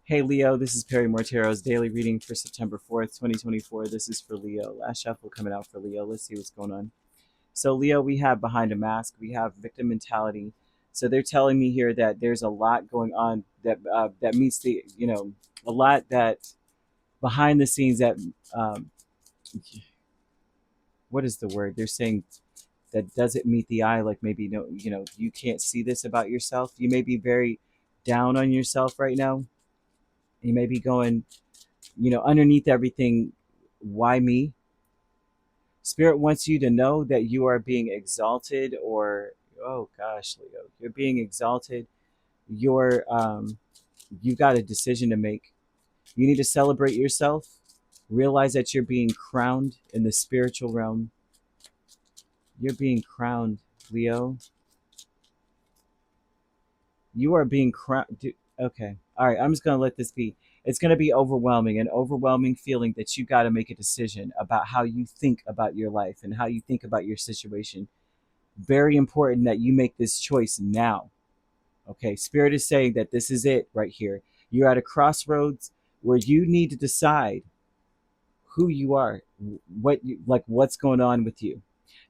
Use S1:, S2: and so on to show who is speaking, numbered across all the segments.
S1: Hey Leo, this is Perrymore Tarot's daily reading for September 4th, 2024. This is for Leo. Last shuffle coming out for Leo. Let's see what's going on. So, Leo, we have behind a mask, we have victim mentality. So, they're telling me here that there's a lot going on that meets a lot that behind the scenes that, um, what is the word? They're saying that doesn't meet the eye, like maybe, no, you can't see this about yourself. You may be very down on yourself right now. You may be going, underneath everything, why me? Spirit wants you to know that you are being exalted, or, oh gosh, Leo, you're being exalted. You've got a decision to make. You need to celebrate yourself. Realize that you're being crowned in the spiritual realm. You're being crowned, Leo. You are being crowned. Okay. All right. I'm just going to let this be. It's going to be overwhelming, an overwhelming feeling that you got to make a decision about how you think about your life and how you think about your situation. Very important that you make this choice now. Okay. Spirit is saying that this is it right here. You're at a crossroads where you need to decide who you are, what's going on with you.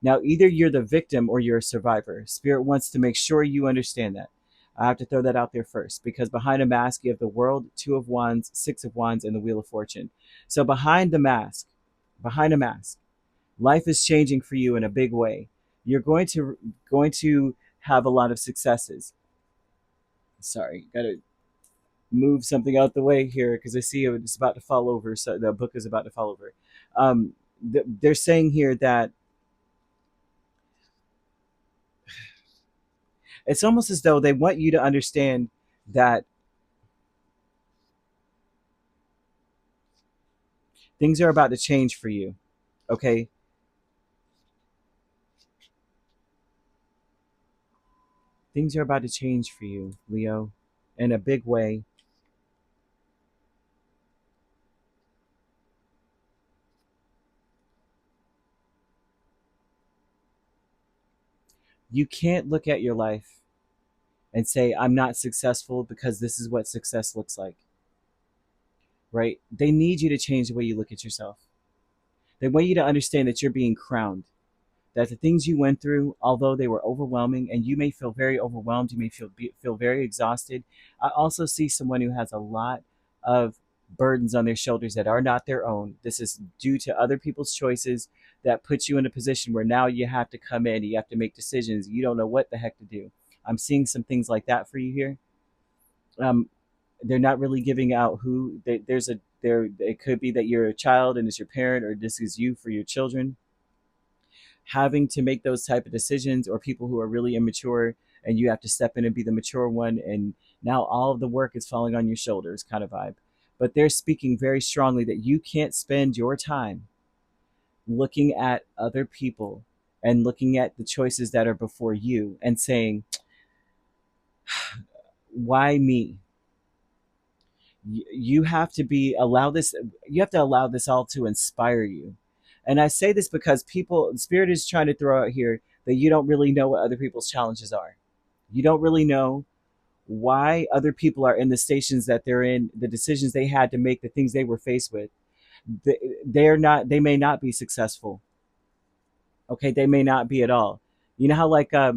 S1: Now, either you're the victim or you're a survivor. Spirit wants to make sure you understand that. I have to throw that out there first because behind a mask, you have the world, Two of Wands, Six of Wands, and the Wheel of Fortune. So behind a mask, life is changing for you in a big way. You're going to have a lot of successes. Sorry, gotta move something out the way here because I see it's about to fall over. So the book is about to fall over. They're saying here that it's almost as though they want you to understand that things are about to change for you. Okay, things are about to change for you, Leo, in a big way. You can't look at your life and say, I'm not successful because this is what success looks like, right? They need you to change the way you look at yourself. They want you to understand that you're being crowned, that the things you went through, although they were overwhelming, and you may feel very overwhelmed, you may feel very exhausted. I also see someone who has a lot of burdens on their shoulders that are not their own. This is due to other people's choices that puts you in a position where now you have to come in, you have to make decisions. You don't know what the heck to do. I'm seeing some things like that for you here. Um, they're not really giving out who. There's a there. It could be that you're a child and it's your parent, or this is you for your children having to make those type of decisions, or people who are really immature and you have to step in and be the mature one, and now all of the work is falling on your shoulders kind of vibe. But they're speaking very strongly that you can't spend your time looking at other people and looking at the choices that are before you and saying, why me? You have to be allow this you have to allow this all to inspire you. And I say this because people, Spirit is trying to throw out here that you don't really know what other people's challenges are. You don't really know why other people are in the stations that they're in, the decisions they had to make, the things they were faced with. They may not be successful. Okay, they may not be at all. You know how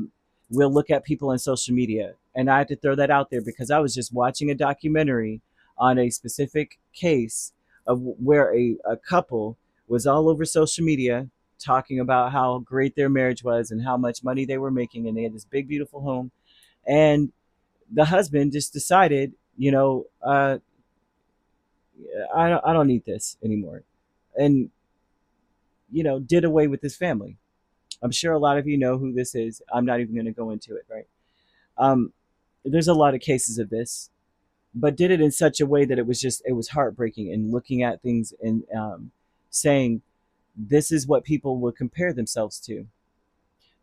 S1: we'll look at people on social media, and I have to throw that out there because I was just watching a documentary on a specific case of where a couple was all over social media talking about how great their marriage was and how much money they were making, and they had this big beautiful home, and the husband just decided, I don't need this anymore, and did away with his family. I'm sure a lot of you know who this is. I'm not even going to go into it, right? Um, there's a lot of cases of this, but did it in such a way that it was heartbreaking, and looking at things and saying, this is what people would compare themselves to.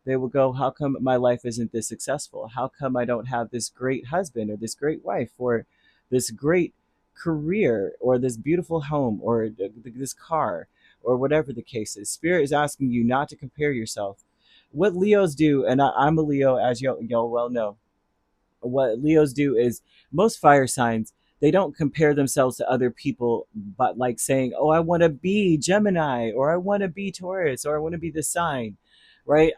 S1: They will go, how come my life isn't this successful? How come I don't have this great husband or this great wife or this great career or this beautiful home or this car or whatever the case is? Spirit is asking you not to compare yourself. What Leos do, and I'm a Leo, as y'all well know, what Leos do is, most fire signs, They don't compare themselves to other people, but like saying, oh, I want to be Gemini, or I want to be Taurus, or I want to be this sign, right?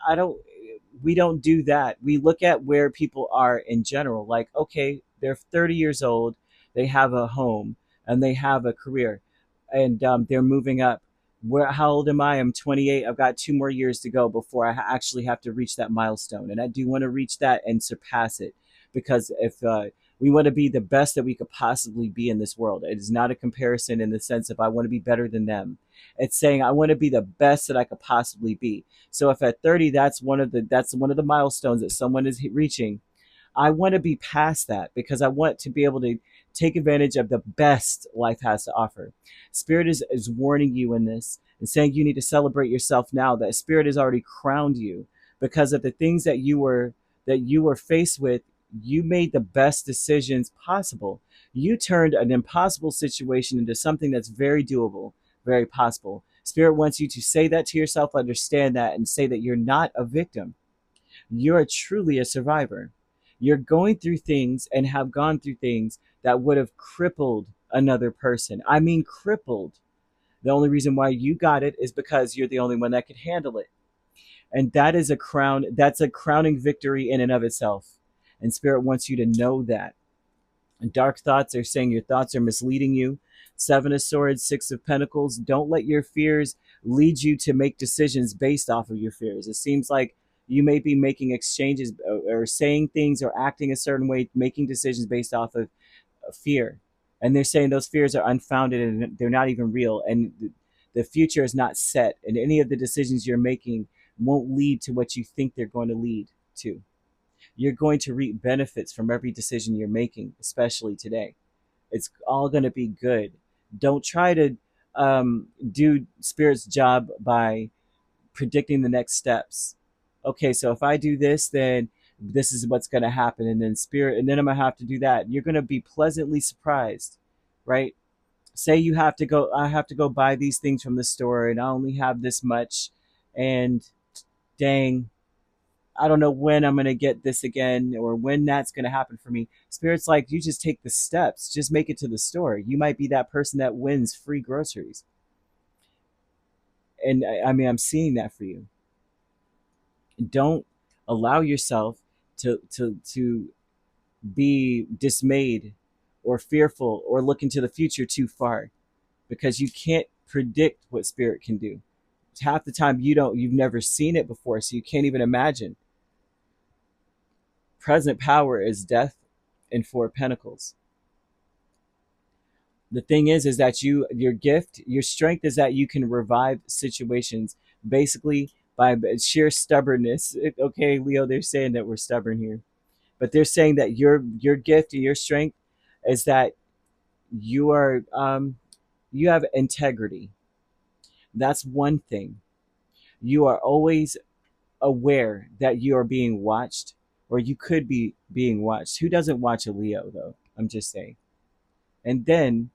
S1: We don't do that. We look at where people are in general. Like, okay, they're 30 years old, they have a home, and they have a career, and they're moving up. How old am I? I'm 28. I've got 2 more years to go before I actually have to reach that milestone, and I do want to reach that and surpass it, because if we want to be the best that we could possibly be in this world. It is not a comparison in the sense of I want to be better than them. It's saying I want to be the best that I could possibly be. So if at 30 that's one of the milestones that someone is reaching, I want to be past that because I want to be able to take advantage of the best life has to offer. Spirit is warning you in this and saying you need to celebrate yourself now. That Spirit has already crowned you because of the things that you were faced with. You made the best decisions possible. You turned an impossible situation into something that's very doable, very possible. Spirit wants you to say that to yourself, understand that, and say that you're not a victim. You're truly a survivor. You're going through things and have gone through things that would have crippled another person. I mean, crippled. The only reason why you got it is because you're the only one that could handle it. And that is a crown, that's a crowning victory in and of itself. And Spirit wants you to know that. Dark thoughts are saying your thoughts are misleading you. Seven of Swords, Six of Pentacles. Don't let your fears lead you to make decisions based off of your fears. It seems like you may be making exchanges or saying things or acting a certain way, making decisions based off of fear. And they're saying those fears are unfounded and they're not even real. And the future is not set. And any of the decisions you're making won't lead to what you think they're going to lead to. You're going to reap benefits from every decision you're making, especially today. It's all going to be good. Don't try to do Spirit's job by predicting the next steps. Okay, so if I do this, then this is what's going to happen. And then Spirit, and then I'm going to have to do that. You're going to be pleasantly surprised, right? Say I have to go buy these things from the store and I only have this much. And dang, I don't know when I'm going to get this again or when that's going to happen for me. Spirit's like, you just take the steps, just make it to the store. You might be that person that wins free groceries. And I mean, I'm seeing that for you. Don't allow yourself to be dismayed or fearful or look into the future too far because you can't predict what Spirit can do. Half the time you've never seen it before, so you can't even imagine. Present power is Death and Four of Pentacles. The thing is that your gift, your strength is that you can revive situations basically by sheer stubbornness. Okay, Leo, they're saying that we're stubborn here, but they're saying that your gift and your strength is that you have integrity. That's one thing. You are always aware that you are being watched, or you could be being watched. Who doesn't watch a Leo though? I'm just saying. And then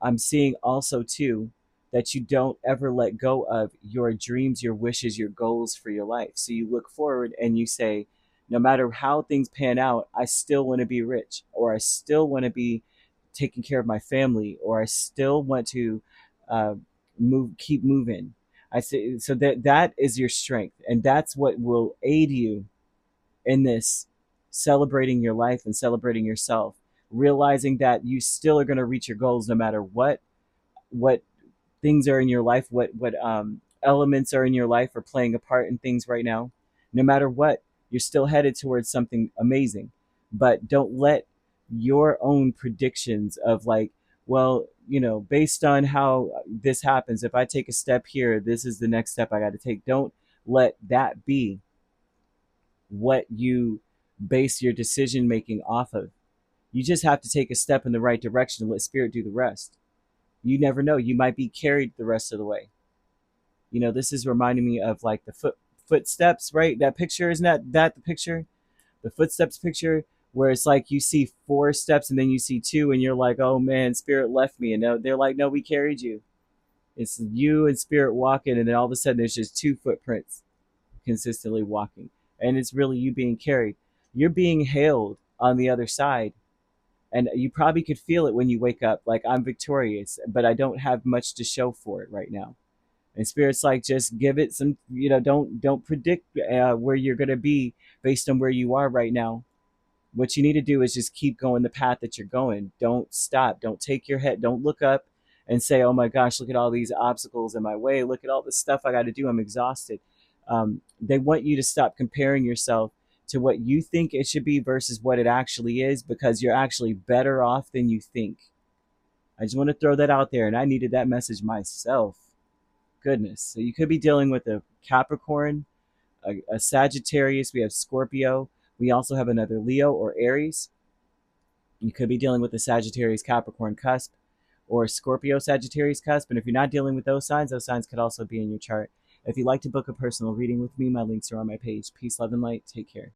S1: I'm seeing also too that you don't ever let go of your dreams, your wishes, your goals for your life. So you look forward and you say, no matter how things pan out, I still want to be rich, or I still want to be taking care of my family, or I still want to uh, keep moving. I say so that is your strength, and that's what will aid you in this celebrating your life and celebrating yourself, realizing that you still are going to reach your goals no matter what things are in your life, what elements are in your life or playing a part in things right now. No matter what, you're still headed towards something amazing. But don't let your own predictions of like, well, based on how this happens, if I take a step here, this is the next step I got to take. Don't let that be what you base your decision making off of. You just have to take a step in the right direction and let Spirit do the rest. You never know. You might be carried the rest of the way. This is reminding me of like the footsteps, right? That picture, isn't that the picture? The footsteps picture where it's like you see 4 steps and then you see 2 and you're like, oh man, Spirit left me. And they're like, no, we carried you. It's you and Spirit walking, and then all of a sudden there's just 2 footprints consistently walking. And it's really you being carried. You're being hailed on the other side. And you probably could feel it when you wake up, like, I'm victorious, but I don't have much to show for it right now. And spirit's like, just give it some, don't predict where you're going to be based on where you are right now. What you need to do is just keep going the path that you're going. Don't stop. Don't take your head. Don't look up and say, oh my gosh, look at all these obstacles in my way. Look at all the stuff I got to do. I'm exhausted. They want you to stop comparing yourself to what you think it should be versus what it actually is, because you're actually better off than you think. I just want to throw that out there, and I needed that message myself. Goodness. So you could be dealing with a Capricorn, a Sagittarius. We have Scorpio. We also have another Leo or Aries. You could be dealing with a Sagittarius Capricorn cusp or Scorpio Sagittarius cusp. And if you're not dealing with those signs could also be in your chart. If you'd like to book a personal reading with me, my links are on my page. Peace, love, and light. Take care.